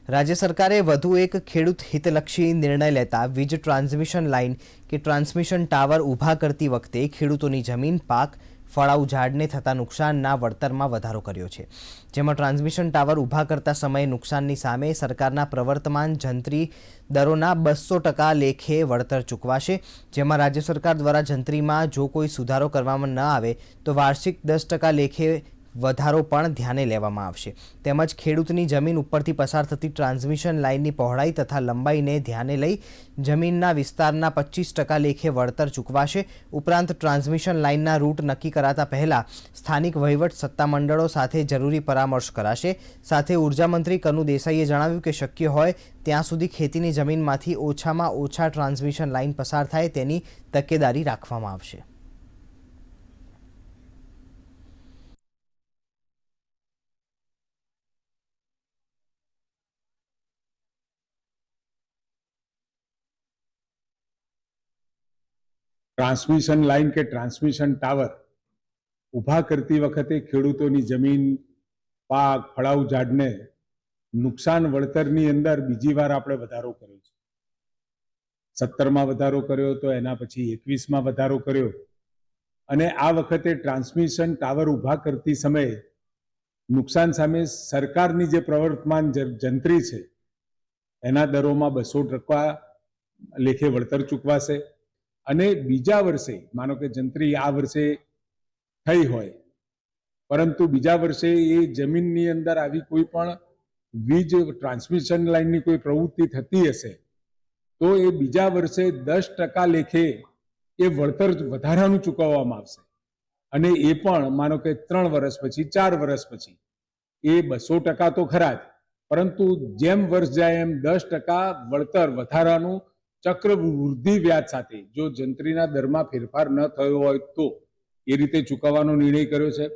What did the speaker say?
રાજ્ય સરકારે વધુ એક ખેડૂત હિતલક્ષી નિર્ણય લેતા વીજ ટ્રાન્સમિશન લાઇન કે ટ્રાન્સમિશન ટાવર ઊભા કરતી વખતે ખેડૂતોની જમીન, પાક, ફળાઉ ઝાડને થતા નુકસાનના વળતરમાં વધારો કર્યો છે। જેમાં ટ્રાન્સમિશન ટાવર ઊભા કરતા સમયે નુકસાનની સામે સરકારના પ્રવર્તમાન જંત્રી દરોના 200% લેખે વળતર ચૂકવાશે। જેમાં રાજ્ય સરકાર દ્વારા જંત્રીમાં જો કોઈ સુધારો કરવામાં ન આવે તો વાર્ષિક 10% લેખે વધારો પણ ધ્યાને લેવામાં આવશે। તેમજ ખેડૂતની જમીન ઉપરથી પસાર થતી ટ્રાન્સમિશન લાઇનની પહોળાઈ તથા લંબાઈને ધ્યાને લઈ જમીનના વિસ્તારના 25% લેખે વળતર ચૂકવાશે। ઉપરાંત ટ્રાન્સમિશન લાઇનના રૂટ નક્કી કરાતા પહેલા સ્થાનિક વહીવટ સત્તામંડળો સાથે જરૂરી પરામર્શ કરાશે। સાથે ઉર્જા મંત્રી કનુ દેસાઈએ જણાવ્યું કે શક્ય હોય ત્યાં સુધી ખેતીની જમીનમાંથી ઓછામાં ઓછા ટ્રાન્સમિશન લાઇન પસાર થાય તેની તકેદારી રાખવામાં આવશે। ટ્રાન્સમિશન લાઇન કે ટ્રાન્સમિશન ટાવર ઊભા કરતી વખતે ખેડૂતોની જમીન, પાક, ફળાઉ ઝાડને નુકસાન વળતરની અંદર બીજી વાર આપણે વધારો કર્યો છે। 17માં વધારો કર્યો તો એના પછી 21માં વધારો કર્યો અને આ વખતે ટ્રાન્સમિશન ટાવર ઊભા કરતી સમયે નુકસાન સામે સરકારની જે પ્રવર્તમાન જંત્રી છે એના દરોમાં 200% લેખે વળતર ચૂકવાશે। અને બીજા વર્ષે માનો કે જંત્રી આ વર્ષે થઈ હોય પરંતુ બીજા વર્ષે એ જમીનની અંદર આવી કોઈ પણ વીજ ટ્રાન્સમિશન લાઇનની કોઈ પ્રવૃત્તિ થતી હશે તો એ બીજા વર્ષે 10% લેખે એ વળતર વધારાનું ચૂકવવામાં આવશે। અને એ પણ માનો કે 3 વર્ષ પછી, 4 વર્ષ પછી એ 200% તો ખરા જ, પરંતુ જેમ વર્ષ જાય એમ 10% વળતર વધારાનું ચક્રવૃદ્ધિ વ્યાજ સાથે જો જંત્રીના દરમાં ફેરફાર ન થયો હોય તો એ રીતે ચૂકવવાનો નિર્ણય કર્યો છે।